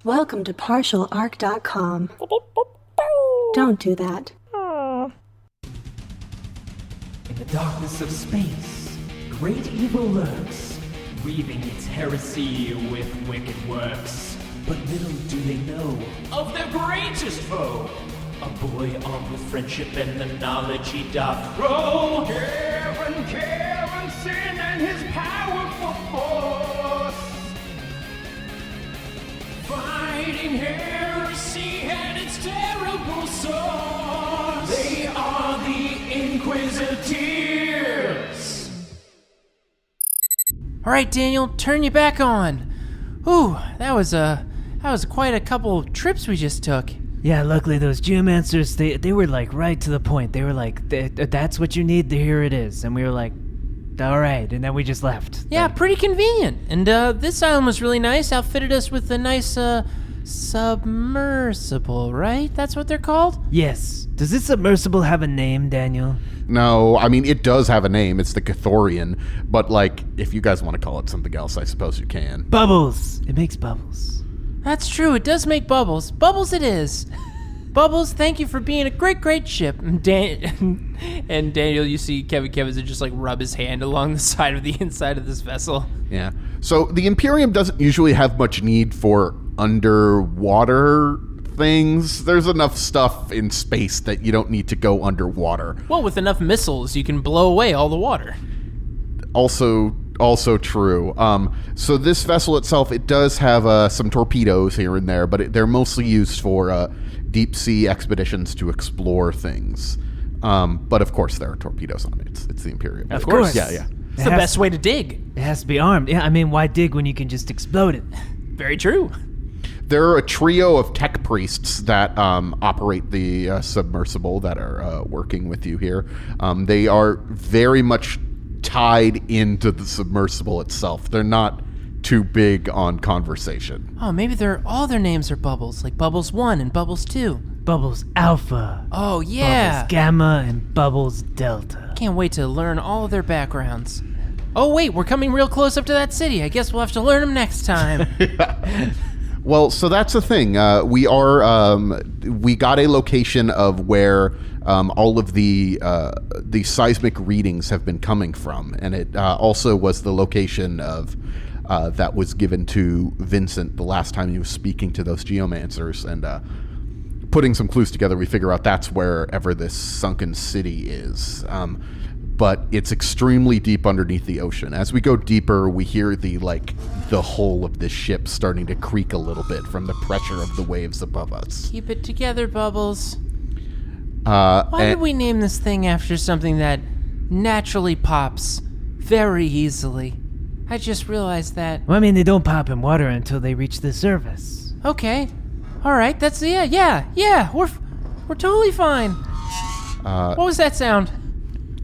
Welcome to partialarc.com. Don't do that. In the darkness of space, great evil lurks, weaving its heresy with wicked works. But little do they know of their greatest foe, a boy armed with friendship and the knowledge he doth throw. Kevinson and his powerful force, fighting heresy and its terrible source. They are the Inquisiteers. All right, Daniel, turn your back on. Ooh, that was quite a couple of trips we just took. Yeah, luckily those geomancers, they were like right to the point. They were like, that's what you need, here it is. And we were like, all right, and then we just left. Yeah, pretty convenient. And this island was really nice, outfitted us with a nice submersible, right? That's what they're called? Yes. Does this submersible have a name, Daniel? No, I mean, it does have a name. It's the Cathorian. But, like, if you guys want to call it something else, I suppose you can. Bubbles. It makes bubbles. That's true, it does make bubbles. Bubbles it is. Bubbles, thank you for being a great ship. And Daniel, you see Kevinson just like rub his hand along the side of the inside of this vessel. Yeah. So the Imperium doesn't usually have much need for underwater things. There's enough stuff in space that you don't need to go underwater. Well, with enough missiles, you can blow away all the water. Also true. So this vessel itself, it does have some torpedoes here and there, but they're mostly used for deep sea expeditions to explore things. But of course, there are torpedoes on it. It's the Imperium. Of course. Yeah. It's the best way to dig. It has to be armed. Yeah, I mean, why dig when you can just explode it? Very true. There are a trio of tech priests that operate the submersible that are working with you here. They are very much tied into the submersible itself. They're not too big on conversation. Oh, maybe all their names are Bubbles, like Bubbles 1 and Bubbles 2. Bubbles Alpha. Oh, yeah. Bubbles Gamma and Bubbles Delta. Can't wait to learn all of their backgrounds. Oh, wait, we're coming real close up to that city. I guess we'll have to learn them next time. Well, so that's the thing. We got a location of where all of the seismic readings have been coming from, and it also was the location of that was given to Vincent the last time he was speaking to those geomancers, and putting some clues together, we figure out that's wherever this sunken city is. But it's extremely deep underneath the ocean. As we go deeper, we hear the hull of this ship starting to creak a little bit from the pressure of the waves above us. Keep it together, Bubbles. Why did we name this thing after something that naturally pops very easily? I just realized that. Well, I mean, they don't pop in water until they reach the surface. Okay. All right, that's, yeah, we're totally fine. What was that sound?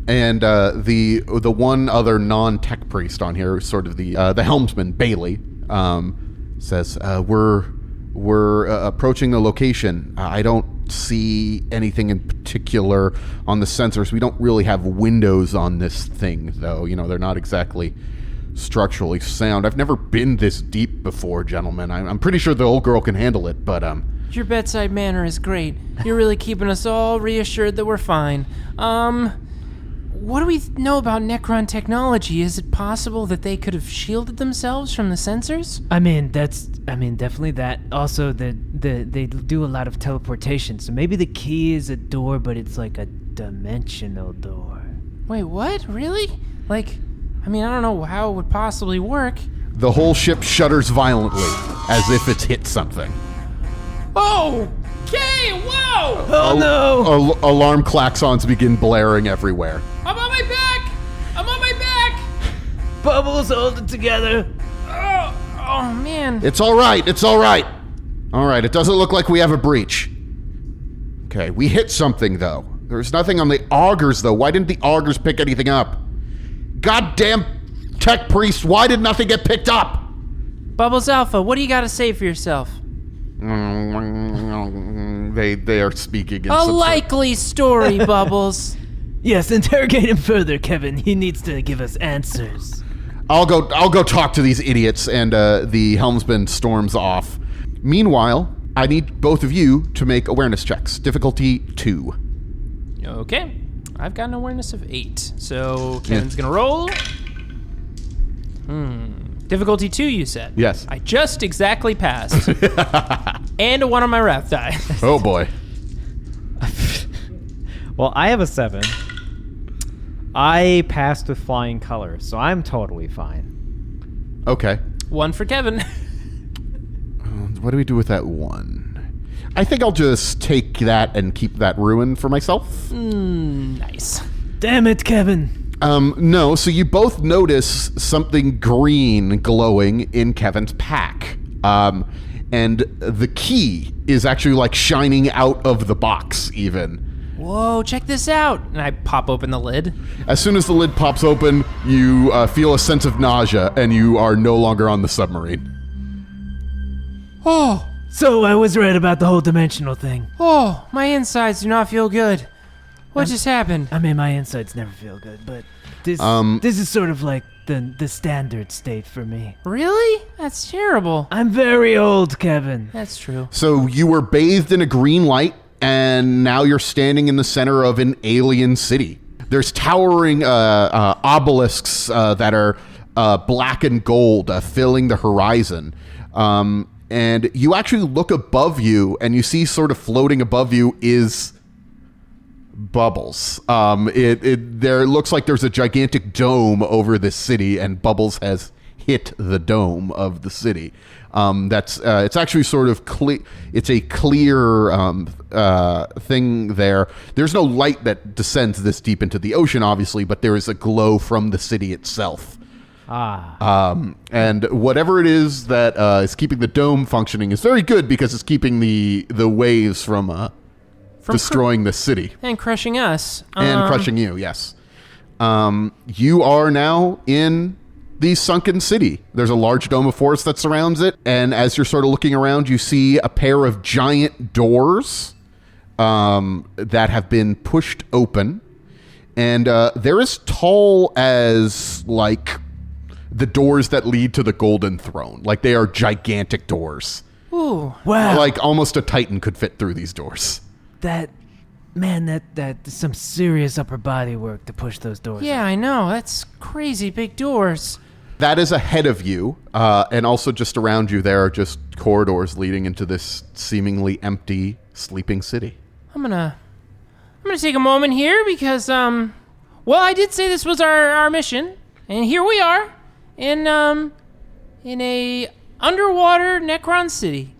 And the one other non-tech priest on here, sort of the helmsman, Bailey, says, we're approaching the location. I don't see anything in particular on the sensors. We don't really have windows on this thing, though. You know, they're not exactly structurally sound. I've never been this deep before, gentlemen. I'm pretty sure the old girl can handle it, but Your bedside manner is great. You're really keeping us all reassured that we're fine. What do we know about Necron technology? Is it possible that they could have shielded themselves from the sensors? I mean, definitely that. Also, they do a lot of teleportation, so maybe the key is a door, but it's like a dimensional door. Wait, what? Really? I don't know how it would possibly work. the whole ship shudders violently as if it's hit something. Oh! Okay, whoa! Oh no! Alarm klaxons begin blaring everywhere. I'm on my back! I'm on my back! Bubbles, hold it together. Oh man. It's all right. It's all right. All right. It doesn't look like we have a breach. Okay. We hit something, though. There's nothing on the augers, though. Why didn't the augers pick anything up? Goddamn tech priest. Why did nothing get picked up? Bubbles Alpha, what do you got to say for yourself? They are speaking in A some likely story, Bubbles. Yes, interrogate him further, Kevin. He needs to give us answers. I'll go talk to these idiots, and the helmsman storms off. Meanwhile, I need both of you to make awareness checks. Difficulty 2. Okay. I've got an awareness of 8. So Kevin's going to roll. Difficulty 2, you said? Yes. I just exactly passed. And a 1 on my wrath die. Oh, boy. Well, I have a 7. I passed with flying colors, so I'm totally fine. Okay. 1 for Kevin. What do we do with that 1? I think I'll just take that and keep that ruin for myself. Nice. Damn it, Kevin. No, so you both notice something green glowing in Kevin's pack. And the key is actually like shining out of the box even. Whoa, check this out. And I pop open the lid. As soon as the lid pops open, you feel a sense of nausea and you are no longer on the submarine. Oh, So I was right about the whole dimensional thing. my insides do not feel good. What just happened? I mean, my insides never feel good, but this is sort of like the standard state for me. Really? That's terrible. I'm very old, Kevin. That's true. So you were bathed in a green light, and now you're standing in the center of an alien city. There's towering obelisks that are black and gold filling the horizon. And you actually look above you, and you see sort of floating above you is Bubbles. There looks like there's a gigantic dome over this city, and Bubbles has hit the dome of the city. It's actually sort of it's a clear thing there. There's no light that descends this deep into the ocean, obviously, but there is a glow from the city itself. And whatever it is that is keeping the dome functioning is very good because it's keeping the waves from destroying the city. And crushing us. And crushing you, yes. You are now in the sunken city. There's a large dome of forest that surrounds it, and as you're sort of looking around, you see a pair of giant doors that have been pushed open, and they're as tall as, like, the doors that lead to the Golden Throne. Like, they are gigantic doors. Ooh. Wow. Like, almost a Titan could fit through these doors. That is some serious upper body work to push those doors. Yeah, I know. That's crazy big doors. That is ahead of you, and also just around you there are just corridors leading into this seemingly empty, sleeping city. I'm gonna take a moment here because, well, I did say this was our mission, and here we are in a underwater Necron city.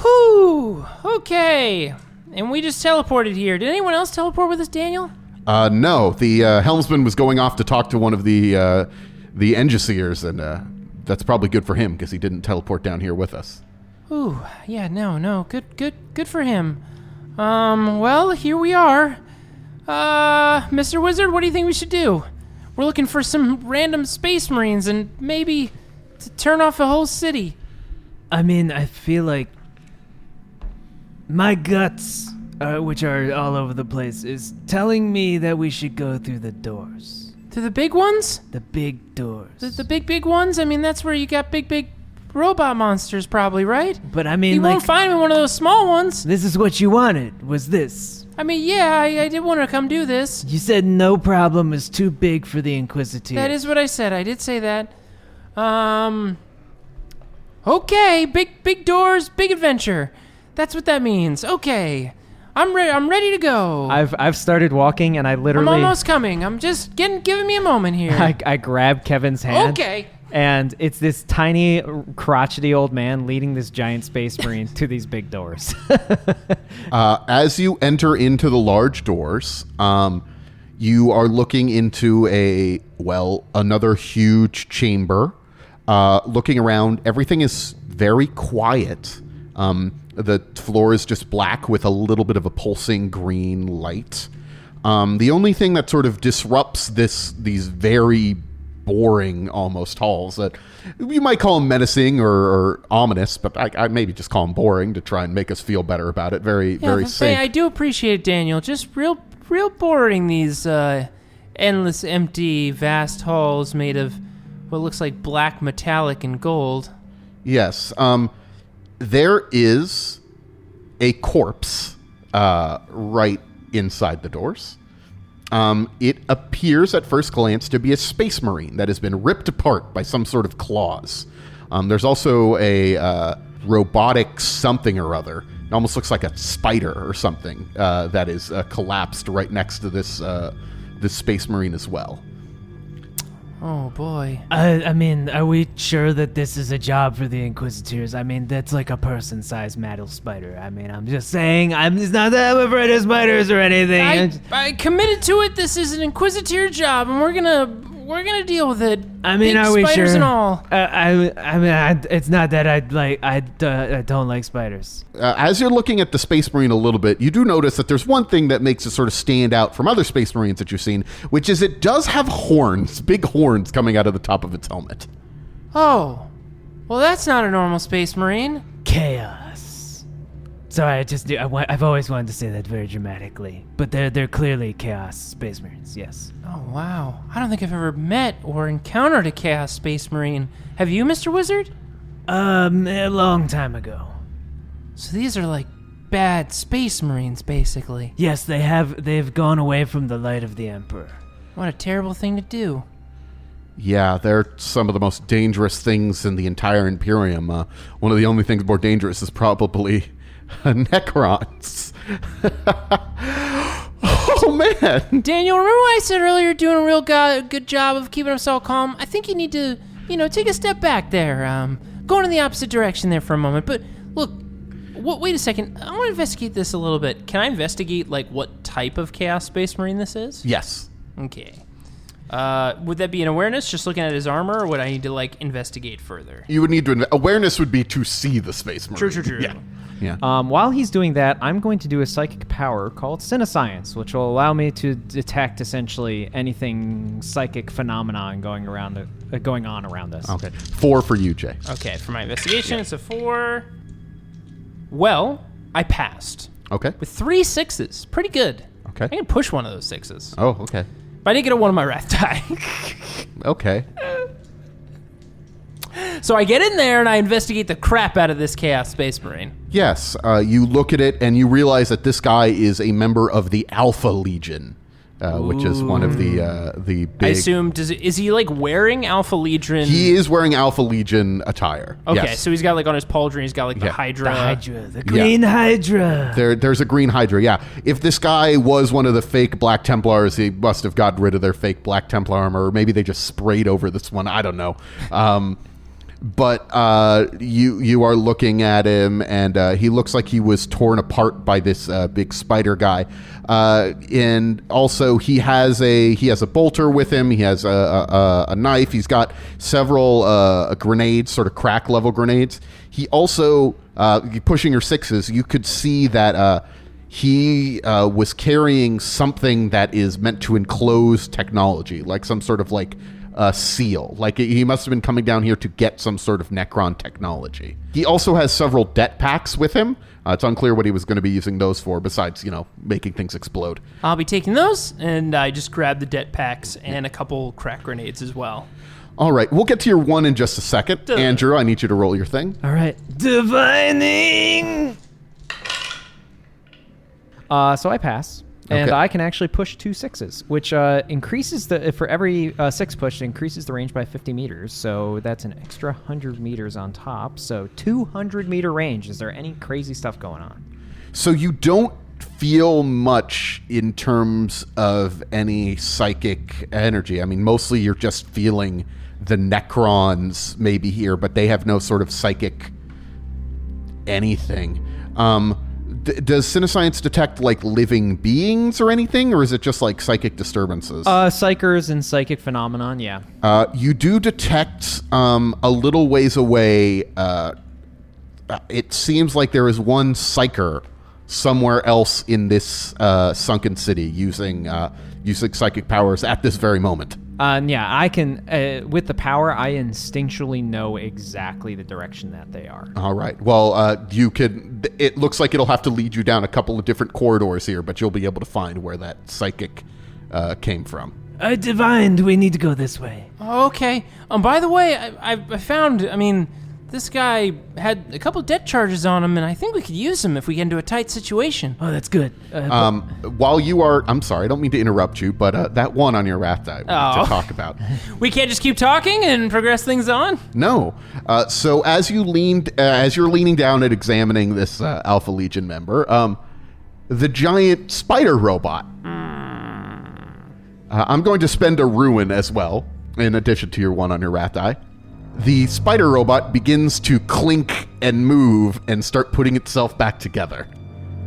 Whew. Okay. And we just teleported here. Did anyone else teleport with us, Daniel? No. The helmsman was going off to talk to one of the Inquisiteers, and that's probably good for him because he didn't teleport down here with us. Ooh, yeah, no. Good for him. Well, here we are. Mr. Wizard, what do you think we should do? We're looking for some random space marines and maybe to turn off a whole city. I mean, I feel like my guts, which are all over the place, is telling me that we should go through the doors. To the big ones? The big doors. The big ones? I mean, that's where you got big robot monsters probably, right? But I mean, you won't find me one of those small ones. This is what you wanted, was this. I mean, yeah, I did want to come do this. You said no problem is too big for the Inquisiteers. That is what I said. I did say that. Okay, big doors, big adventure. That's what that means. Okay. I'm ready to go. I've started walking, and I literally... I'm almost coming. I'm just giving me a moment here. I grab Kevin's hand. Okay. And it's this tiny, crotchety old man leading this giant space marine to these big doors. As you enter into the large doors, you are looking into another huge chamber. Looking around, everything is very quiet. The floor is just black with a little bit of a pulsing green light. The only thing that sort of disrupts these very boring almost halls that you might call them menacing or ominous, but I maybe just call them boring to try and make us feel better about it. Very safe. I do appreciate it, Daniel. Just real boring, these endless, empty, vast halls made of what looks like black metallic and gold. Yes. there is a corpse right inside the doors. It appears at first glance to be a space marine that has been ripped apart by some sort of claws. There's also a robotic something or other. It almost looks like a spider or something that is collapsed right next to this space marine as well. Oh, boy. I mean, are we sure that this is a job for the Inquisitors? I mean, that's like a person-sized metal spider. I mean, I'm just saying, it's not that I'm afraid of spiders or anything. I committed to it. This is an Inquisitor job, and we're gonna deal with it. I mean, Big are we spiders sure? and all. It's not that I don't like spiders. As you're looking at the Space Marine a little bit, you do notice that there's one thing that makes it sort of stand out from other Space Marines that you've seen, which is it does have horns, big horns coming out of the top of its helmet. Oh, well, that's not a normal Space Marine. Chaos. Sorry, I've always wanted to say that very dramatically, but they're clearly Chaos Space Marines. Yes. Oh, wow. I don't think I've ever met or encountered a Chaos Space Marine. Have you, Mr. Wizard? A long time ago. So these are like bad Space Marines, basically. Yes, they've gone away from the light of the Emperor. What a terrible thing to do. Yeah, they're some of the most dangerous things in the entire Imperium. One of the only things more dangerous is probably Necrons. Oh, man. Daniel, remember what I said earlier, doing a real good job of keeping himself calm? I think you need to, take a step back there. Going in the opposite direction there for a moment. But look, wait a second. I want to investigate this a little bit. Can I investigate, what type of Chaos Space Marine this is? Yes. Okay. Would that be an awareness, just looking at his armor, or would I need to, investigate further? You would need to... Awareness would be to see the Space Marine. True. Yeah. While he's doing that, I'm going to do a psychic power called Cinescience, which will allow me to detect essentially anything psychic phenomenon going on around us. Okay. 4 for you, Jay. Okay, for my investigation, it's a 4. Well, I passed. Okay. With 3 6s. Pretty good. Okay. I can push one of those 6s. Oh, okay. But I didn't get a 1 on my wrath die. Okay. So I get in there and I investigate the crap out of this Chaos Space Marine. Yes. You look at it and you realize that this guy is a member of the Alpha Legion, which is one of the big... I assume, is he wearing Alpha Legion? He is wearing Alpha Legion attire. Okay, yes. so he's got on his pauldron, he's got the Hydra. The Green Hydra. There's a Green Hydra, yeah. If this guy was one of the fake Black Templars, he must have gotten rid of their fake Black Templar armor, or maybe they just sprayed over this one. I don't know. But you are looking at him, and he looks like he was torn apart by this big spider guy. And also, he has a bolter with him. He has a knife. He's got several grenades, sort of crack level grenades. He also, pushing your 6s, you could see that he was carrying something that is meant to enclose technology, like some sort of seal. He must have been coming down here to get some sort of Necron technology. He also has several det packs with him. It's unclear what he was going to be using those for, besides, making things explode. I'll be taking those, and I just grabbed the det packs and a couple crack grenades as well. All right, we'll get to your 1 in just a second. Duh. Andrew, I need you to roll your thing. All right. Divining. So I pass. And Okay. I can actually push 2 6s, which increases for every 6 push, it increases the range by 50 meters. So that's an extra 100 meters on top. So 200 meter range. Is there any crazy stuff going on? So you don't feel much in terms of any psychic energy. I mean, mostly you're just feeling the Necrons maybe here, but they have no sort of psychic anything. Does Cinescience detect living beings or anything, or is it just psychic disturbances? Psychers and psychic phenomenon, yeah. You do detect a little ways away. It seems like there is one Psyker somewhere else in this sunken city using psychic powers at this very moment. Yeah, I can, with the power, I instinctually know exactly the direction that they are. All right. Well, you could. It looks like it'll have to lead you down a couple of different corridors here, but you'll be able to find where that psychic came from. I divined we need to go this way. Okay. By the way, I found, the this guy had a couple debt charges on him, and I think we could use him if we get into a tight situation. Oh, that's good. While you are, I'm sorry, I don't mean to interrupt you, but that one on your wrath die we need to talk about. We can't just keep talking and progress things on? No. So as you're leaning down and examining this Alpha Legion member, the giant spider robot. I'm going to spend a ruin as well, in addition to your one on your wrath die. The spider robot begins to clink and move and start putting itself back together.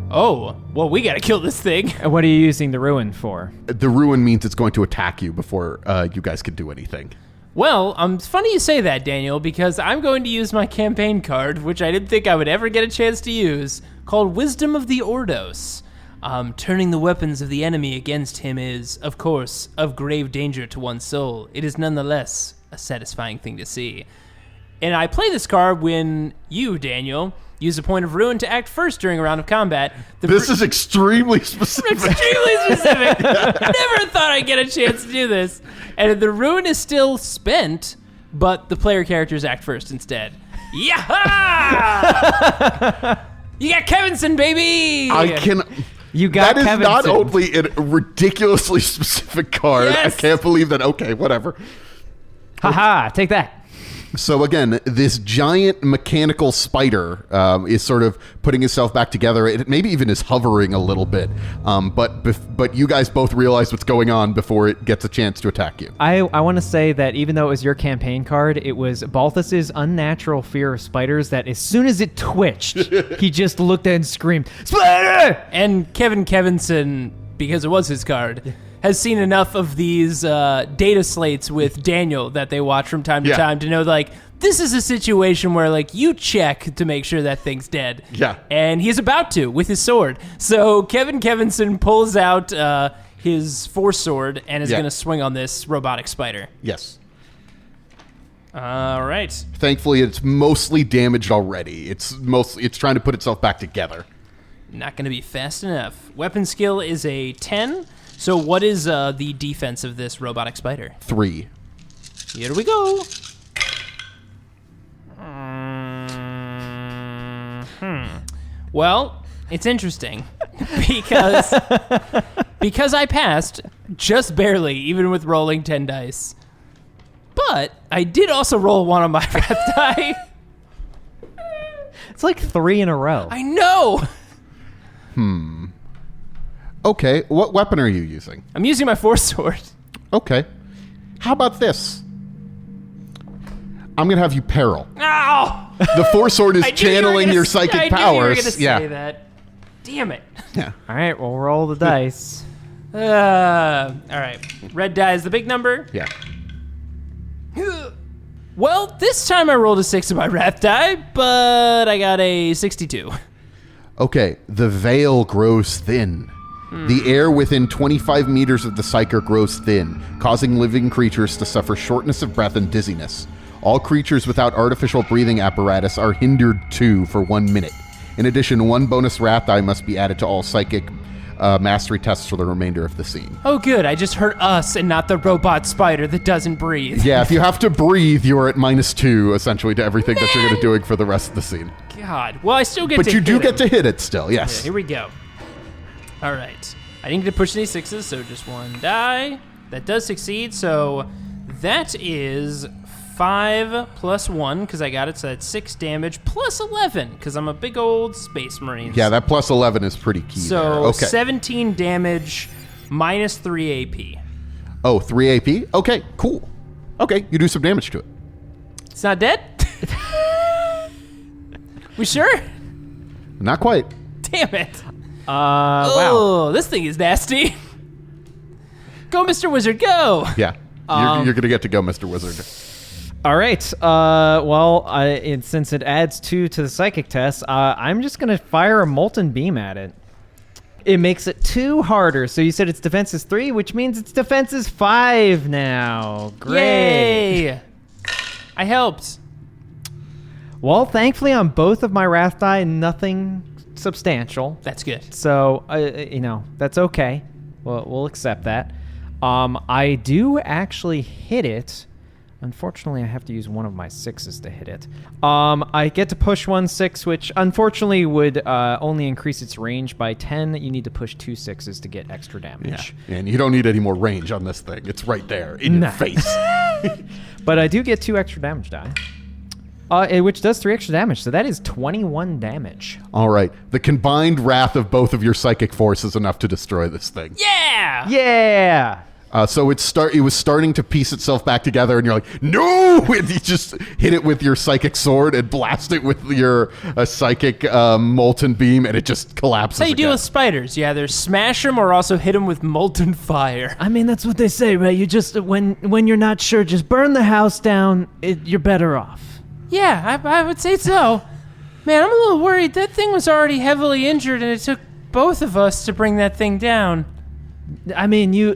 Oh, well, we gotta kill this thing. And what are you using the ruin for? The ruin means it's going to attack you before you guys can do anything. Well, it's funny you say that, Daniel, because I'm going to use my campaign card, which I didn't think I would ever get a chance to use, called Wisdom of the Ordos. Turning the weapons of the enemy against him is, of course, of grave danger to one's soul. It is nonetheless a satisfying thing to see. And I play this card when you, Daniel, use a point of ruin to act first during a round of combat. This is extremely specific. Extremely specific. Never thought I'd get a chance to do this. And the ruin is still spent, but the player characters act first instead. Yaha! You got Kevinson, baby! You got That is Kevinson. not only a ridiculously specific card. Yes. I can't believe that. Okay, whatever. Haha, take that. So again, this giant mechanical spider is sort of putting itself back together. It maybe even is hovering a little bit. But you guys both realize what's going on before it gets a chance to attack you. I want to say that even though it was your campaign card, it was Balthus's unnatural fear of spiders that as soon as it twitched, he just looked at it and screamed, "Spider!" And Kevinson, because it was his card, has seen enough of these data slates with Daniel that they watch from time to time to know, like, this is a situation where, like, you check to make sure that thing's dead. Yeah. And he's about to with his sword. So Kevinson pulls out his force sword and is going to swing on this robotic spider. Yes. All right. Thankfully, it's mostly damaged already. It's trying to put itself back together. Not going to be fast enough. Weapon skill is a 10. So what is the defense of this robotic spider? 3. Here we go. Well, it's interesting because I passed just barely, even with rolling 10 dice. But I did also roll 1 on my wrath die. It's like 3 in a row. I know. Okay, what weapon are you using? I'm using my force sword. Okay. How about this? I'm going to have you peril. Ow! The force sword is I knew you were channeling gonna your s- psychic I knew you were powers. gonna say that. Damn it. Yeah. All right, we'll roll the dice. All right. Red die is the big number. Yeah. Well, this time I rolled a 6 in my wrath die, but I got a 62. Okay, the veil grows thin. The air within 25 meters of the Psyker grows thin, causing living creatures to suffer shortness of breath and dizziness. All creatures without artificial breathing apparatus are hindered too for 1 minute. In addition, 1 bonus wrath die must be added to all psychic mastery tests for the remainder of the scene. Oh, good. I just hurt us and not the robot spider that doesn't breathe. Yeah, if you have to breathe, you're at -2, essentially, to everything that you're going to be doing for the rest of the scene. God. Well, I still get But to you do hit get him. to hit it still, yes. Yeah, here we go. All right. I didn't get to push any 6s, so just 1 die. That does succeed, so that is 5 plus 1, because I got it, so that's 6 damage, plus 11, because I'm a big old space marine. Yeah, that plus 11 is pretty key there. So Okay. 17 damage, minus 3 AP. Oh, 3 AP? Okay, cool. Okay, you do some damage to it. It's not dead? We sure? Not quite. Damn it. Wow. Oh, this thing is nasty. Go, Mr. Wizard, go. Yeah, you're going to get to go, Mr. Wizard. All right. Since it adds 2 to the psychic test, I'm just going to fire a molten beam at it. It makes it 2 harder. So you said its defense is 3, which means its defense is 5 now. Great. Yay. I helped. Well, thankfully on both of my wrath die, nothing substantial. That's good. So, that's okay. We'll accept that. I do actually hit it Unfortunately, I have to use one of my 6s to hit it. I get to push 1 6, which unfortunately would only increase its range by 10. You need to push 2 6s to get extra damage. Yeah. And you don't need any more range on this thing. It's right there in your face. But I do get 2 extra damage die. Which does 3 extra damage, so that is 21 damage. All right. The combined wrath of both of your psychic force is enough to destroy this thing. Yeah! Yeah! So it was starting to piece itself back together, and you're like, no! And you just hit it with your psychic sword and blast it with your psychic molten beam, and it just collapses. That's how you deal again. with spiders. You either smash them or also hit them with molten fire. I mean, that's what they say, right? You just, when you're not sure, just burn the house down. You're better off. Yeah, I would say so. Man, I'm a little worried. That thing was already heavily injured, and it took both of us to bring that thing down. I mean, you...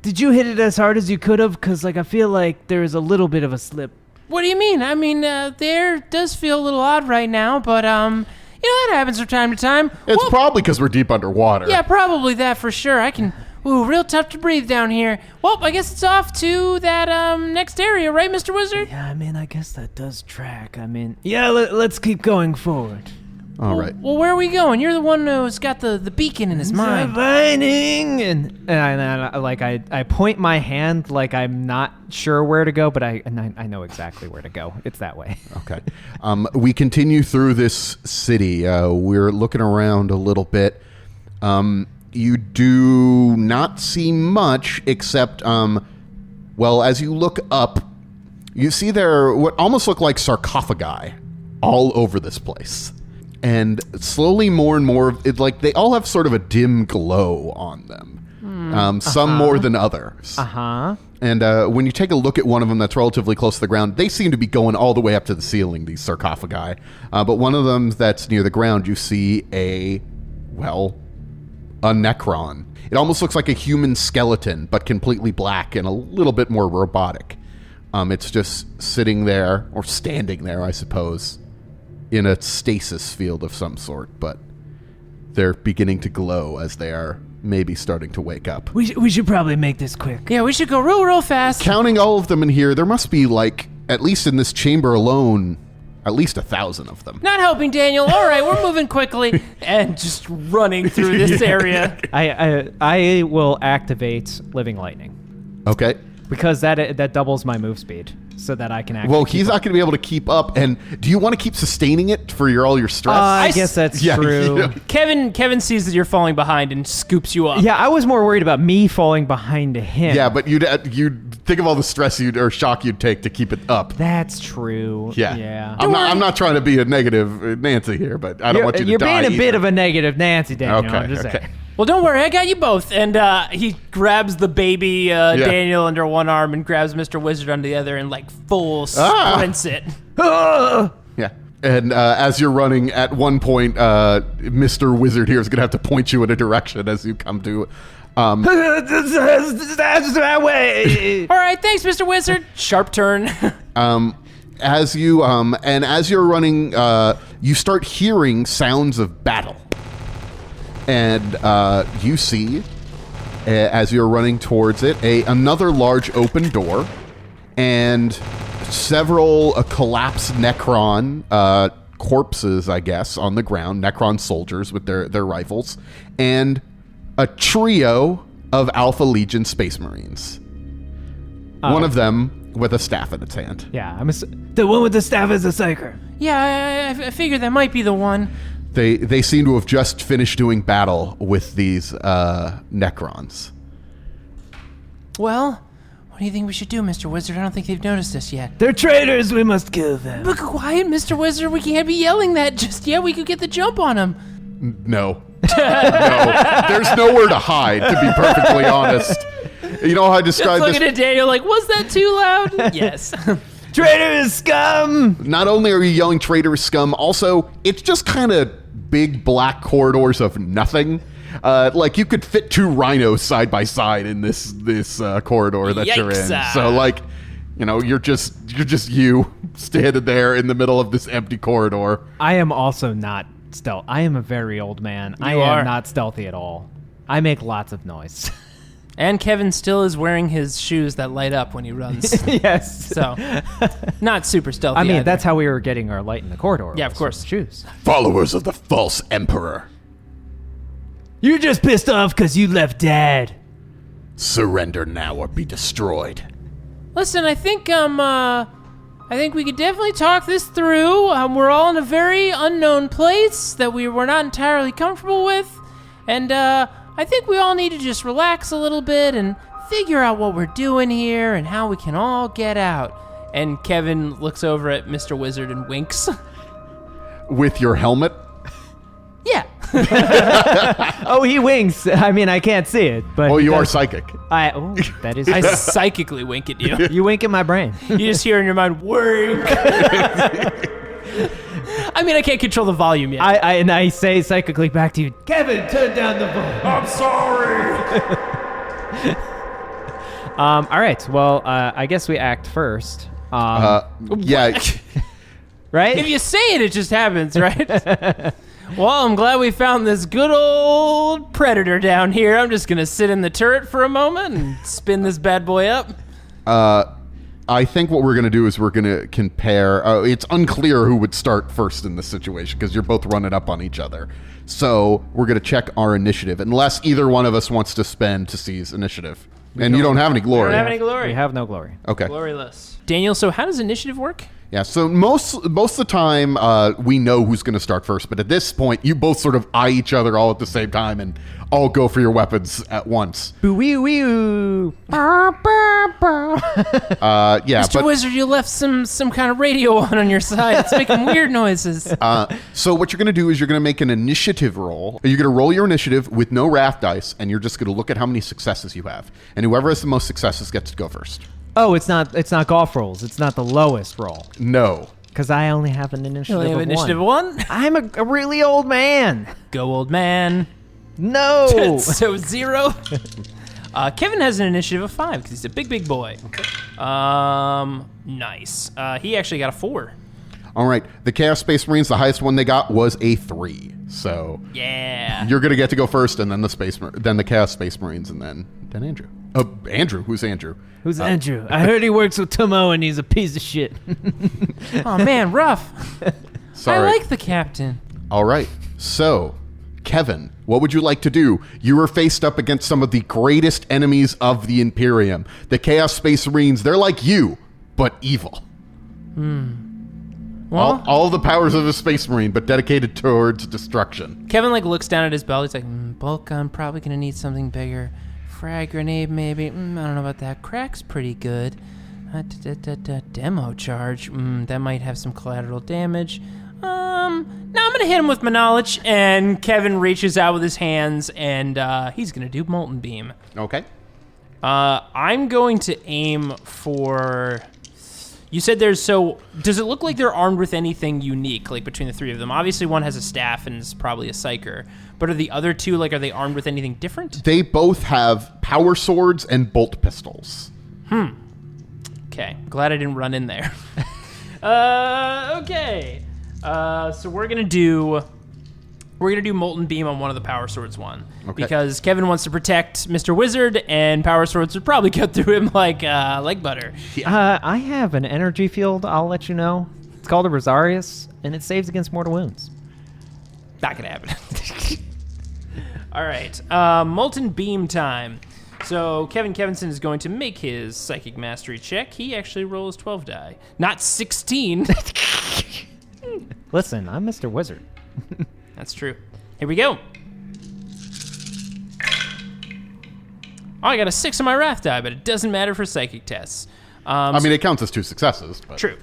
did you hit it as hard as you could have? Because, I feel like there is a little bit of a slip. What do you mean? I mean, there does feel a little odd right now, but, that happens from time to time. It's probably because we're deep underwater. Yeah, probably that for sure. Real tough to breathe down here. Well, I guess it's off to that, next area, right, Mr. Wizard? Yeah, I mean, I guess that does track. I mean, yeah, let's keep going forward. All right. Well, where are we going? You're the one who's got the beacon in his mind. Divining! And I point my hand like I'm not sure where to go, but I know exactly where to go. It's that way. Okay. We continue through this city. We're looking around a little bit. You do not see much except, as you look up, you see there what almost look like sarcophagi all over this place. And slowly more and more, they all have sort of a dim glow on them. Some more than others. Uh-huh. And when you take a look at one of them that's relatively close to the ground, they seem to be going all the way up to the ceiling, these sarcophagi. But one of them that's near the ground, you see a Necron. It almost looks like a human skeleton, but completely black and a little bit more robotic. It's just sitting there, or standing there, I suppose, in a stasis field of some sort, but they're beginning to glow as they are maybe starting to wake up. We should probably make this quick. Yeah, we should go real fast. Counting all of them in here, there must be, at least in this chamber alone, at least 1,000 of them. Not helping, Daniel. All right, we're moving quickly and just running through this area. I will activate Living Lightning. Okay. Because that doubles my move speed, so that I can actually. Well, he's not going to be able to keep up. And do you want to keep sustaining it for all your stress? I guess that's true. You know. Kevin sees that you're falling behind and scoops you up. Yeah, I was more worried about me falling behind him. Yeah, but you'd think of all the stress or shock you'd take to keep it up. That's true. Yeah. I'm not trying to be a negative Nancy here, but I don't want you to die. You're being a bit either. of a negative Nancy, Daniel. I'm just saying. Well, don't worry, I got you both. And he grabs the baby Daniel under one arm and grabs Mr. Wizard under the other and full sprints it. Yeah. And as you're running, at one point, Mr. Wizard here is going to have to point you in a direction as you come to. That's that way. All right, thanks, Mr. Wizard. Sharp turn. As you're running, you start hearing sounds of battle. And you see, as you're running towards it, another large open door and several collapsed Necron corpses, I guess, on the ground, Necron soldiers with their rifles, and a trio of Alpha Legion Space Marines. One of them with a staff in its hand. Yeah, the one with the staff is a Psyker. Yeah, I figured that might be the one. They seem to have just finished doing battle with these Necrons. Well, what do you think we should do, Mr. Wizard? I don't think they've noticed us yet. They're traitors. We must kill them. But quiet, Mr. Wizard. We can't be yelling that just yet. We could get the jump on them. No. No. There's nowhere to hide, to be perfectly honest. You know how I described Just this? looking at Daniel was that too loud? Yes. Traitors, scum! Not only are you yelling traitorous scum, also, it's just kind of big black corridors of nothing. You could fit 2 rhinos side by side in this corridor that you're in. So you're just you standing there in the middle of this empty corridor. I am also not stealth. I am a very old man. I am not stealthy at all. I make lots of noise. And Kevin still is wearing his shoes that light up when he runs. Yes. So, not super stealthy. I mean, either. that's how we were getting our light in the corridor. Yeah, of was course. with Shoes. Followers of the false emperor, You're just pissed off because you left Dad. surrender now or be destroyed. Listen, I think we could definitely talk this through. We're all in a very unknown place that we're not entirely comfortable with, and I think we all need to just relax a little bit and figure out what we're doing here and how we can all get out. And Kevin looks over at Mr. Wizard and winks. With your helmet? Yeah. Oh, he winks. I mean, I can't see it, but Well, he you are does. psychic. That is. I psychically wink at you. You wink in my brain. You just hear in your mind, wink. I mean, I can't control the volume yet. I say psychically back to you, Kevin, turn down the volume. I'm sorry. All right. Well, I guess we act first. Yeah. Right? If you say it, it just happens, right? Well, I'm glad we found this good old predator down here. I'm just going to sit in the turret for a moment and spin this bad boy up. I think what we're going to do is we're going to compare. It's unclear who would start first in this situation because you're both running up on each other. So we're going to check our initiative, unless either one of us wants to spend to seize initiative. And you don't have any I glory. don't have any glory. We have no glory. Okay. Gloryless. Daniel, so how does initiative work? Yeah, so most of the time we know who's going to start first, but at this point you both sort of eye each other all at the same time and all go for your weapons at once. Boo-wee-wee-oo. Yeah, Mr. Wizard, you left some kind of radio on your side. It's making weird noises. so what you're going to do is you're going to make an initiative roll. You're going to roll your initiative with no wrath dice, and you're just going to look at how many successes you have. And whoever has the most successes gets to go first. Oh, it's not golf rolls. It's not the lowest roll. No. Because I only have an You initiative only have of initiative one. one? I'm a really old man. Go, old man. No. So 0. Kevin has an initiative of 5 because he's a big boy. Nice. He actually got a 4. All right. The Chaos Space Marines, the highest one they got was a 3. So Yeah. you're going to get to go first, and then the Chaos Space Marines, and then Andrew. Andrew. Who's Andrew? Who's Andrew? I heard he works with Tomo and he's a piece of shit. Oh, man, rough. Sorry. I like the captain. All right. So, Kevin, what would you like to do? You were faced up against some of the greatest enemies of the Imperium. The Chaos Space Marines, they're like you, but evil. Well, All the powers of a Space Marine, but dedicated towards destruction. Kevin looks down at his belt. He's like, bulk, I'm probably going to need something bigger. Frag grenade, maybe. I don't know about that. Crack's pretty good. Demo charge. That might have some collateral damage. No, I'm going to hit him with my knowledge. And Kevin reaches out with his hands, and he's going to do Molten Beam. Okay. I'm going to aim for... You said there's... So, does it look like they're armed with anything unique, like, between the three of them? Obviously, one has a staff and is probably a Psyker. But are the other two, like, are they armed with anything different? They both have power swords and bolt pistols. Okay. Glad I didn't run in there. Okay. So we're gonna do Molten Beam on one of the Power Swords one. Okay. Because Kevin wants to protect Mr. Wizard, and Power Swords would probably cut through him like butter. I have an energy field, I'll let you know. It's called a Rosarius, and it saves against mortal wounds. Not gonna happen. All right. Molten Beam time. So Kevinson is going to make his Psychic Mastery check. He actually rolls 12 die. Not 16. Listen, I'm Mr. Wizard. That's true. Here we go. Oh, I got a 6 on my Wrath die, but it doesn't matter for psychic tests. I mean, it counts as 2 successes. But. True.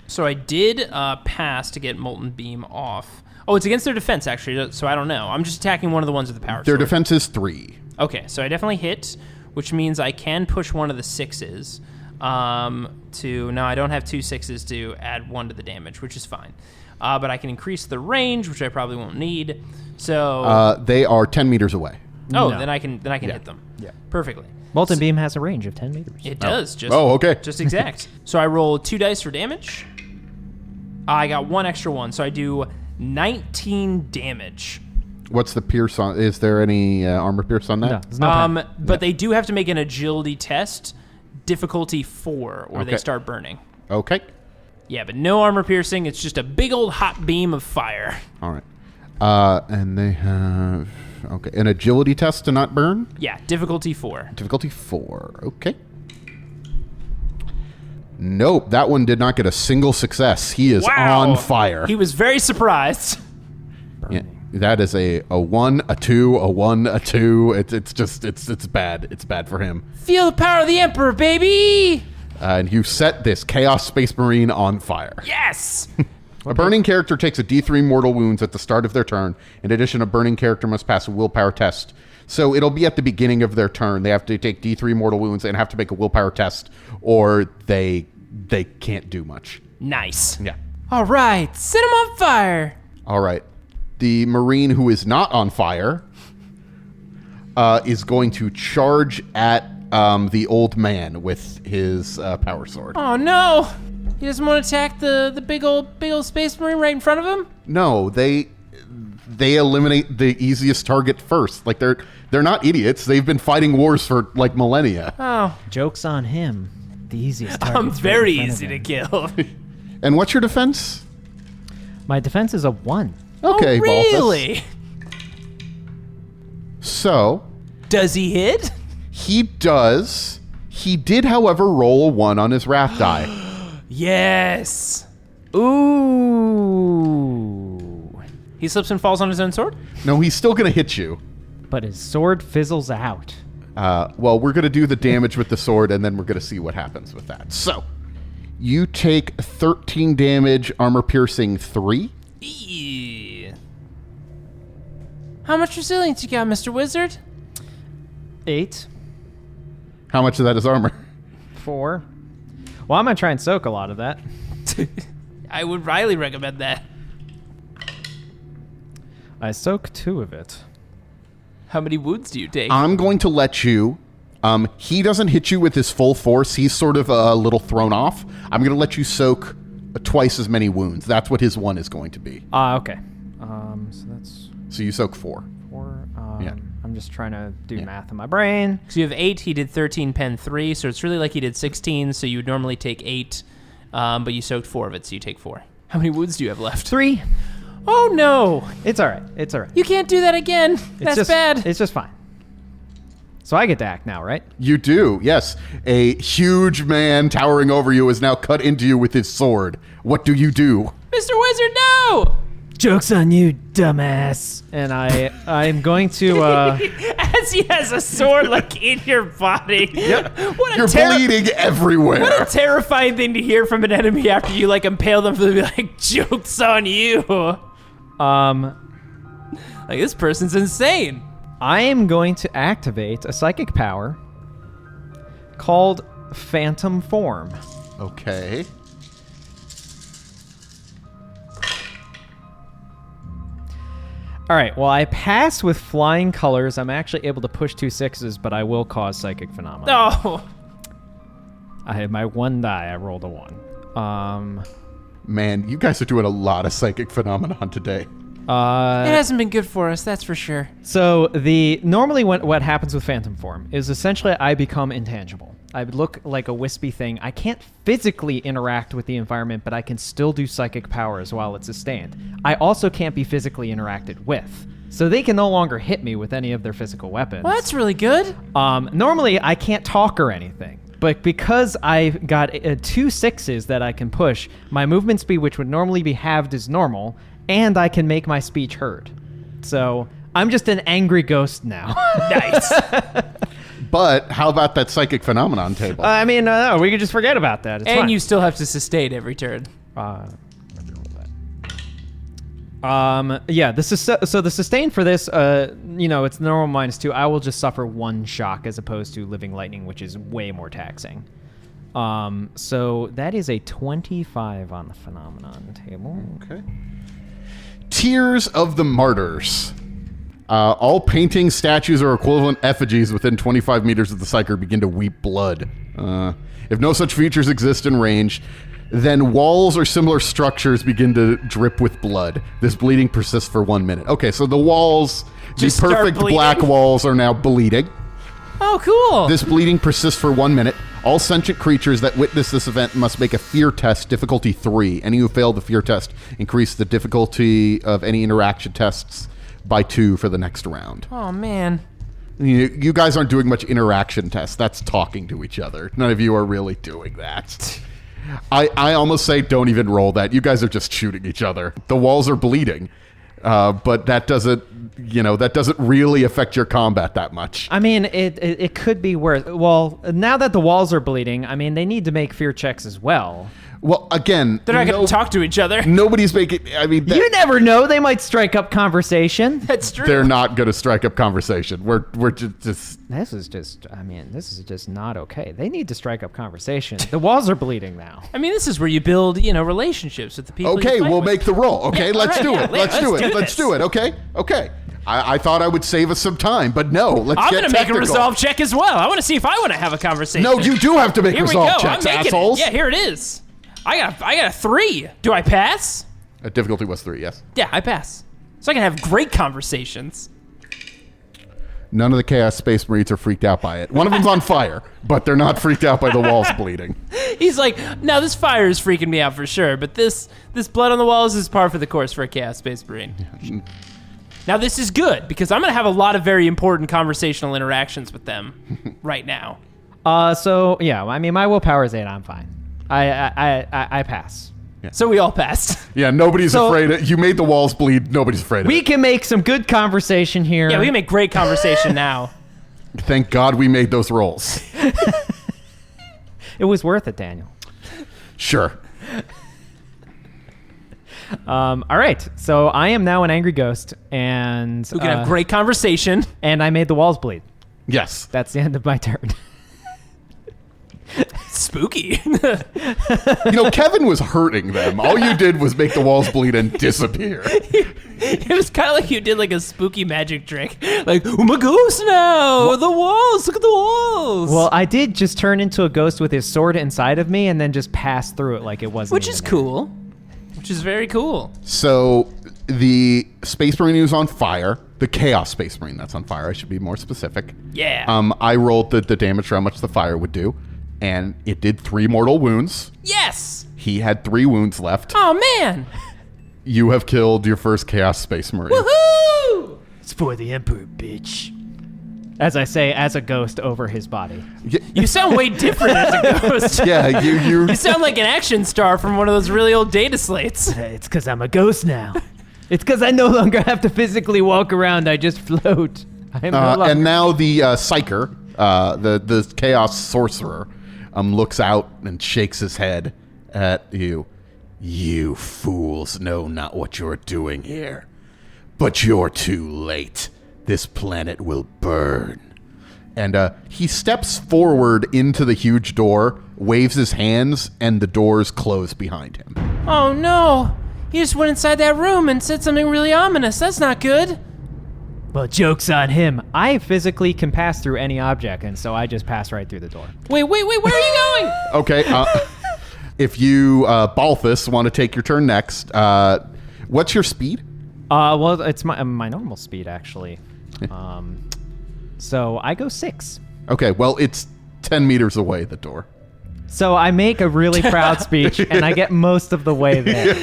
So I did pass to get Molten Beam off. Oh, it's against their defense, actually, so I don't know. I'm just attacking one of the ones with the power Their sword. defense is 3. Okay, so I definitely hit, which means I can push one of the 6s to... No, I don't have 2 6s to add 1 to the damage, which is fine. But I can increase the range, which I probably won't need. So... They are 10 meters away. Oh, No. then I can hit them. Yeah. Perfectly. Molten Beam has a range of 10 meters. It does. Just, okay. Just exact. So I roll 2 dice for damage. I got 1 extra one, so I do 19 damage. What's the pierce on? Is there any armor pierce on that? No, there's no pen. But they do have to make an agility test, difficulty 4, or they Okay. start burning. Okay. Yeah, but no armor piercing. It's just a big old hot beam of fire. All right. And they have an agility test to not burn. Yeah, difficulty 4. Difficulty 4. Okay. Nope, that one did not get a single success. He is Wow. on fire. He was very surprised. Yeah, that is a 1, a 2, a 1, a 2. It's bad. It's bad for him. Feel the power of the Emperor, baby! And you set this Chaos Space Marine on fire. Yes! A burning character takes a D3 mortal wounds at the start of their turn. In addition, a burning character must pass a willpower test. So it'll be at the beginning of their turn. They have to take D3 mortal wounds and have to make a willpower test, or they can't do much. Nice. Yeah. All right, set him on fire! All right. The Marine who is not on fire is going to charge at the old man with his power sword. Oh no! He doesn't want to attack the big old space marine right in front of him? No, they eliminate the easiest target first. Like they're not idiots. They've been fighting wars for like millennia. Oh, Joke's on him. The easiest target. I'm very easy to kill. And what's your defense? My defense is a 1. Okay, Oh, really? So Does he hit? he does. He did, however, roll a 1 on his wrath die. Yes. Ooh. He slips and falls on his own sword? No, he's still going to hit you. But his sword fizzles out. Well, we're going to do the damage with the sword, and then we're going to see what happens with that. So, you take 13 damage, armor piercing 3. Eee. How much resilience you got, Mr. Wizard? 8. How much of that is armor? 4. Well, I'm going to try and soak a lot of that. I would highly recommend that. I soak 2 of it. How many wounds do you take? I'm going to let you. He doesn't hit you with his full force. He's sort of a little thrown off. I'm going to let you soak twice as many wounds. That's what his 1 is going to be. Okay. So that's So you soak 4. 4. Yeah. I'm just trying to do math in my brain. So you have 8, he did 13, pen 3, so it's really like he did 16, so you would normally take 8, but you soaked 4 of it, so you take 4. How many wounds do you have left? 3. Oh no! It's all right. It's all right. You can't do that again! That's bad! It's just fine. So I get to act now, right? You do, yes. A huge man towering over you is now cut into you with his sword. What do you do? Mr. Wizard, no! Joke's on you, dumbass. And I'm going to As he has a sword like in your body. Yep. What a You're bleeding everywhere. What a terrifying thing to hear from an enemy after you like impale them for them to be like, joke's on you. Like this person's insane. I am going to activate a psychic power called Phantom Form. Okay. All right, well, I pass with flying colors. I'm actually able to push 2 6s, but I will cause psychic phenomena. Oh. I had my 1 die. I rolled a 1. Man, you guys are doing a lot of psychic phenomenon today. It hasn't been good for us, that's for sure. So normally what happens with Phantom Form is essentially I become intangible. I look like a wispy thing. I can't physically interact with the environment, but I can still do psychic powers while it's sustained. I also can't be physically interacted with. So they can no longer hit me with any of their physical weapons. Well, that's really good. Normally I can't talk or anything. But because I got 2 6s that I can push, my movement speed, which would normally be halved, is normal, and I can make my speech heard. So I'm just an angry ghost now. Nice. But how about that psychic phenomenon table? I mean, we could just forget about that. It's And fine. you still have to sustain every turn. Yeah, so the sustain for this, it's normal -2. I will just suffer 1 shock as opposed to living lightning, which is way more taxing. So that is a 25 on the phenomenon table. Okay. Tears of the Martyrs. All paintings, statues, or equivalent effigies within 25 meters of the Psyker begin to weep blood. If no such features exist in range, Then walls or similar structures begin to drip with blood. This bleeding persists for 1 minute. Okay, so the walls, Just the start perfect bleeding? black walls are now bleeding. Oh, cool. This bleeding persists for 1 minute. All sentient creatures that witness this event must make a fear test, difficulty 3. Any who fail the fear test increase the difficulty of any interaction tests by 2 for the next round. Oh, man. You guys aren't doing much interaction tests. That's talking to each other. None of you are really doing that. I almost say don't even roll that. You guys are just shooting each other. The walls are bleeding. But that doesn't really affect your combat that much. I mean, it could be worse. Well, now that the walls are bleeding, I mean, they need to make fear checks as well. Well, again, They're not going to talk to each other. Nobody's making. I mean, You never know. They might strike up conversation. That's true. they're not going to strike up conversation. We're just This is just not okay. They need to strike up conversation. The walls are bleeding now. I mean, this is where you build, relationships with the people. okay. you fight We'll with. make the roll. Okay, Yeah, let's all do right, it. yeah, Let's do it. Let's this. do it. Okay. I thought I would save us some time, but no. Let's I'm get going to make a technical. resolve check as well. I want to see if I want to have a conversation. No, you do have to make Here we resolve go. checks, I'm making assholes. it. Yeah, here it is. I got a 3. Do I pass? Difficulty was 3. Yes. Yeah, I pass. So I can have great conversations. None of the Chaos Space Marines are freaked out by it. One of them's on fire, but they're not freaked out by the walls bleeding. He's like, no, this fire is freaking me out for sure, but this blood on the walls is par for the course for a Chaos Space Marine. Now this is good because I'm going to have a lot of very important conversational interactions with them right now. So yeah, I mean, my willpower is 8. I'm fine. I pass. So we all passed. Yeah, nobody's So- afraid. You made the walls bleed. Nobody's afraid of We it. can make some good conversation here. Yeah, we can make great conversation now. Thank God we made those rolls. It was worth it, Daniel. Sure. All right, so I am now an angry ghost, and We can have great conversation. and I made the walls bleed. Yes. That's the end of my turn. Spooky. Kevin was hurting them. All you did was make the walls bleed and disappear. It was kind of like you did like a spooky magic trick. Like, I'm a ghost now. The walls. Look at the walls. Well, I did just turn into a ghost with his sword inside of me, and then just pass through it like it wasn't. Which even is there. cool. Which is very cool. So the Space Marine who's on fire, the Chaos Space Marine that's on fire, I should be more specific. Yeah. I rolled the damage for how much the fire would do, and it did 3 mortal wounds. Yes. He had 3 wounds left. Oh, man. You have killed your first Chaos Space Marine. Woohoo! It's for the Emperor, bitch. As I say, as a ghost over his body. You sound way different as a ghost. Yeah, you You sound like an action star from one of those really old data slates. It's because I'm a ghost now. It's because I no longer have to physically walk around. I just float. I am no longer. and now the Psyker, the Chaos Sorcerer, looks out and shakes his head at you. You fools know not what you're doing here. But you're too late. This planet will burn. And he steps forward into the huge door, waves his hands, and the doors close behind him. Oh, no. He just went inside that room and said something really ominous. That's not good. Well, joke's on him. I physically can pass through any object, and so I just pass right through the door. Wait, where are you going? Okay, if you, Balthus, want to take your turn next, what's your speed? Well, it's my normal speed actually. So I go 6. Okay, well, it's 10 meters away, the door. So I make a really proud speech, and I get most of the way there.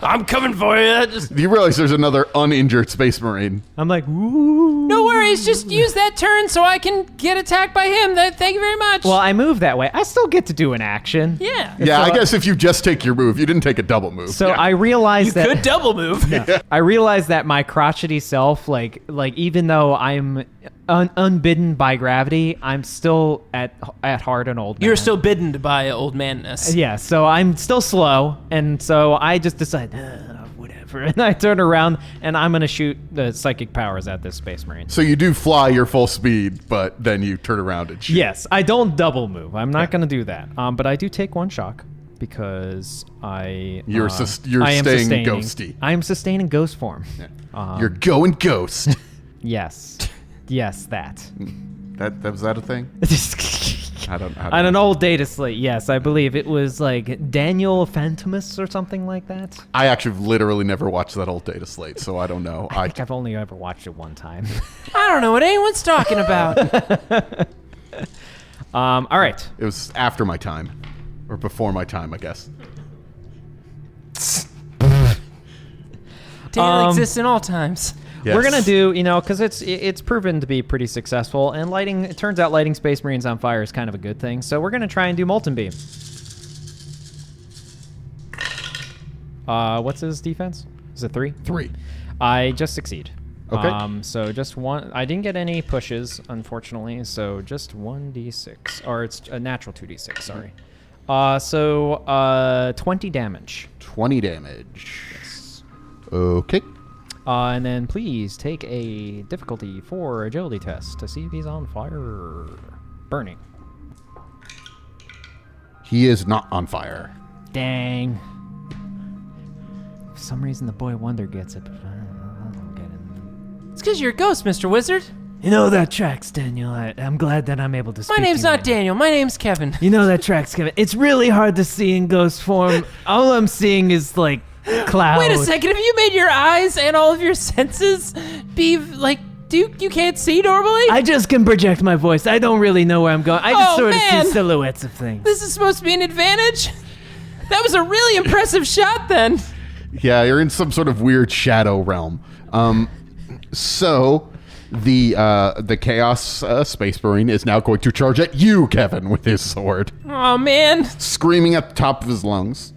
I'm coming for you. Just You realize there's another uninjured Space Marine. I'm like, woo. no worries. Just use that turn so I can get attacked by him. Thank you very much. Well, I move that way. I still get to do an action. yeah. Yeah, So- I guess if you just take your move, you didn't take a double move. So Yeah. I realize You that could double move. I realize that my crotchety self, like even though I'm unbidden by gravity, I'm still at heart an old man. You're still bidden by old manness. Yeah, so I'm still slow, and so I just decide, whatever, and I turn around, and I'm gonna shoot the psychic powers at this Space Marine. So you do fly your full speed, but then you turn around and shoot. Yes, I don't double move. I'm not gonna do that. But I do take 1 shock because You're I am staying sustaining- ghosty. I am sustaining ghost form. You're going ghost. Yes, yes, that. that was that a thing? I don't know. On an old data slate, yes, I believe it was like Daniel Fernandez or something like that. I actually literally never watched that old data slate, so I don't know. I think I've only ever watched it one time. I don't know what anyone's talking about. All right. It was after my time. Or before my time, I guess. Dale exists in all times. Yes. We're gonna do, because it's proven to be pretty successful, and lighting. It turns out lighting Space Marines on fire is kind of a good thing. So we're gonna try and do Molten Beam. What's his defense? Is it 3? 3. I just succeed. Okay. So just one. I didn't get any pushes, unfortunately. So just 1d6, or it's a natural 2d6. Sorry. So 20 damage. 20 damage. Yes. Okay. And then please take a difficulty 4 agility test to see if he's on fire. Burning. He is not on fire. Dang. For some reason, the boy wonder gets it, but I don't get it. It's because you're a ghost, Mr. Wizard. You know that tracks, Daniel. I'm glad that I'm able to speak My name's to you not right now. Daniel. My name's Kevin. You know that tracks, Kevin. It's really hard to see in ghost form. All I'm seeing is, like, clouds. Wait a second. Have you made your eyes and all of your senses be like... You can't see normally? I just can project my voice. I don't really know where I'm going. I just sort of man. see silhouettes of things. This is supposed to be an advantage? That was a really impressive shot then. Yeah, you're in some sort of weird shadow realm. So the Chaos Space Marine is now going to charge at you, Kevin, with his sword, Oh, man. screaming at the top of his lungs.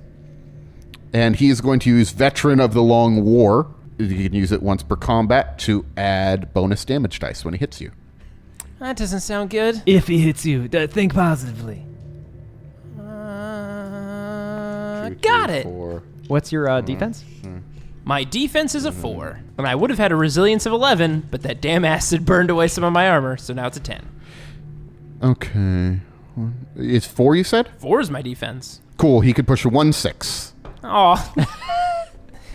And he is going to use Veteran of the Long War. You can use it once per combat to add bonus damage dice when he hits you. That doesn't sound good. If he hits you, think positively. Got it. 4. What's your defense? My defense is a 4. And I would have had a resilience of 11, but that damn acid burned away some of my armor, so now it's a 10. Okay. It's 4, you said? 4 is my defense. Cool. He could push a 1/6. Aw.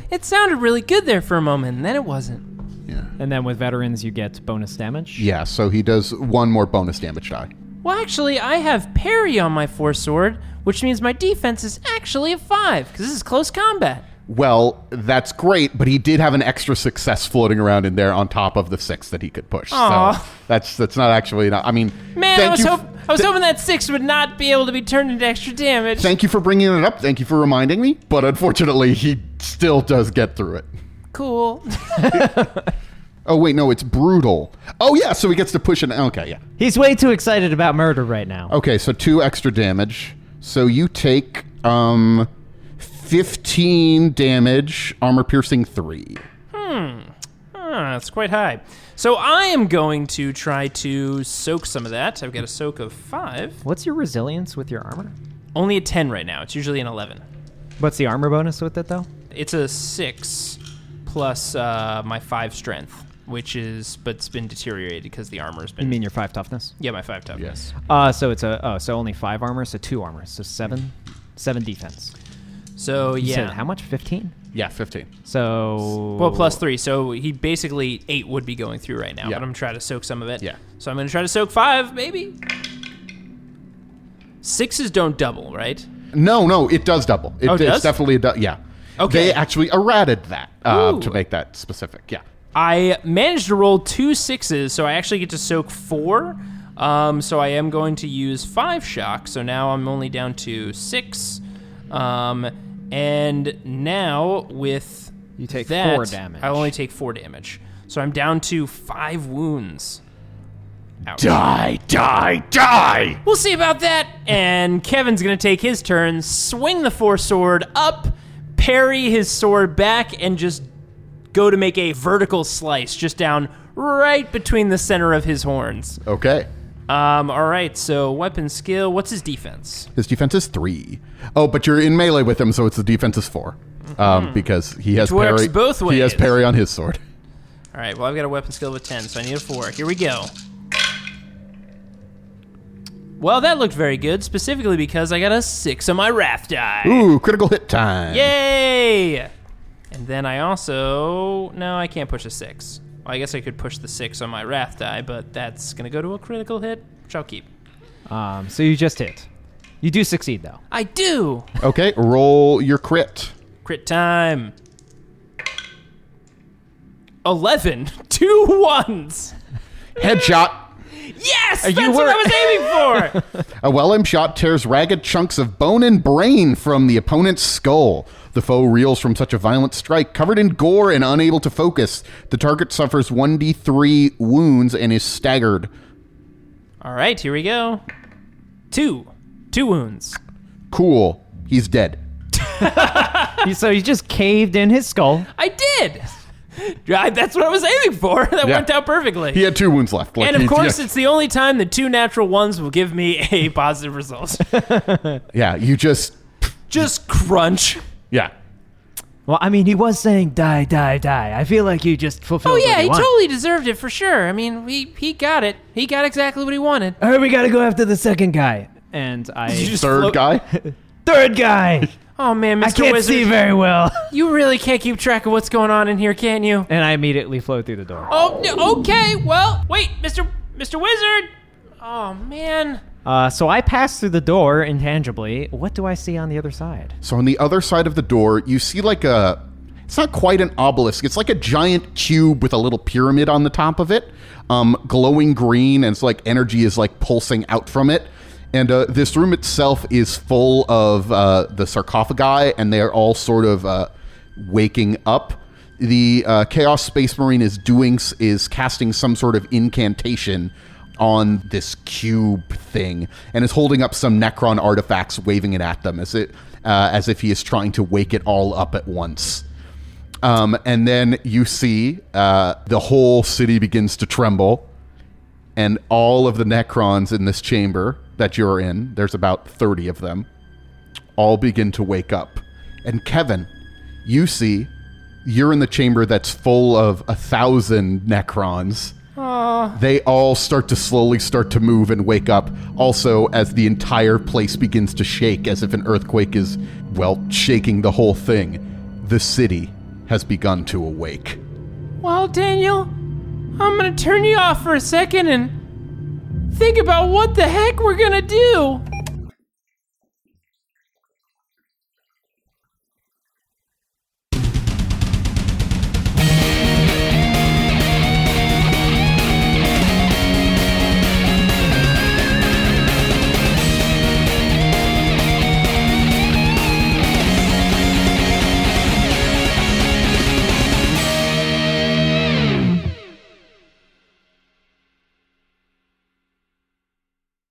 It sounded really good there for a moment, and then it wasn't. Yeah. And then with veterans, you get bonus damage. Yeah, so he does 1 more bonus damage die. Well, actually, I have parry on my 4 sword, which means my defense is actually a 5, because this is close combat. Well, that's great, but he did have an extra success floating around in there on top of the 6 that he could push. Aw. So that's not actually not. I mean, Man, thank I was, you hoping that 6 would not be able to be turned into extra damage. Thank you for bringing it up. Thank you for reminding me. But unfortunately, he still does get through it. Cool. Oh wait, no, it's brutal. Oh yeah, so he gets to push it. Okay, yeah. He's way too excited about murder right now. Okay, so 2 extra damage. So you take 15 damage, armor piercing 3. That's quite high. So I am going to try to soak some of that. I've got a soak of 5. What's your resilience with your armor? Only a 10 right now. It's usually an 11. What's the armor bonus with it, though? It's a 6 plus my 5 strength, but it's been deteriorated because the armor's been... You mean your 5 toughness? Yeah, my 5 toughness. So it's so only 5 armor, so 2 armor, so 7 defense. So You yeah. said how much? 15? Yeah, 15. So Well, plus 3. So he basically 8 would be going through right now, Yeah. but I'm going to try to soak some of it. Yeah. So I'm going to try to soak 5, maybe. 6s don't double, right? No, it does double. Oh, it does? It's definitely yeah. Okay. They actually errated that Ooh. to make that specific. Yeah. I managed to roll 2 6s, so I actually get to soak 4. So I am going to use 5 shock. So now I'm only down to 6. And now with You take that, 4 damage. I only take 4 damage. So I'm down to 5 wounds. Ouch. Die! We'll see about that. And Kevin's going to take his turn, swing the 4 sword up, parry his sword back, and just go to make a vertical slice just down right between the center of his horns. Okay. All right, so weapon skill. What's his defense? His defense is 3. Oh, but you're in melee with him, so it's the defense is 4. Because he has Which works parry. both He has ways. parry on his sword. All right, well, I've got a weapon skill of a 10, so I need a 4. Here we go. Well, that looked very good, specifically because I got a 6 on my wrath die. Ooh, critical hit time. Yay! And then I also... No, I can't push a 6. Well, I guess I could push the 6 on my wrath die, but that's going to go to a critical hit, which I'll keep. So you just hit. You do succeed, though. I do. Okay, roll your crit. Crit time. 11. 2 1s. Headshot. Yes! That's what I was aiming for! A well-aimed shot tears ragged chunks of bone and brain from the opponent's skull. The foe reels from such a violent strike, covered in gore and unable to focus. The target suffers 1d3 wounds and is staggered. All right, here we go. 2 wounds. Cool. He's dead. So you just caved in his skull. I did! That's what I was aiming for. That worked out perfectly. He had 2 wounds left. And of course, it's the only time the 2 natural ones will give me a positive result. Yeah, you just crunch. Yeah. Well, I mean, he was saying die, die, die. I feel like you just fulfilled Oh, yeah, what he wanted. totally deserved it for sure. I mean, he got it. He got exactly what he wanted. All right, we got to go after the second guy. And I... You just Third float- guy. Third guy. Oh, man, Mr. I can't Wizard. see very well. You really can't keep track of what's going on in here, can you? And I immediately float through the door. Oh, okay. Well, wait, Mr. Wizard. Oh, man. So I pass through the door intangibly. What do I see on the other side? So on the other side of the door, you see like it's not quite an obelisk. It's like a giant cube with a little pyramid on the top of it, glowing green, and it's like energy is like pulsing out from it. And this room itself is full of the sarcophagi, and they're all sort of waking up. The Chaos Space Marine is casting some sort of incantation on this cube thing, and is holding up some Necron artifacts, waving it at them as if he is trying to wake it all up at once. And then you see the whole city begins to tremble, and all of the Necrons in this chamber that you're in, there's about 30 of them, all begin to wake up. And Kevin, you see, you're in the chamber that's full of 1,000 Necrons. They all start to move and wake up, also as the entire place begins to shake as if an earthquake is, well, shaking the whole thing. The city has begun to awake. Well, Daniel, I'm going to turn you off for a second and think about what the heck we're going to do.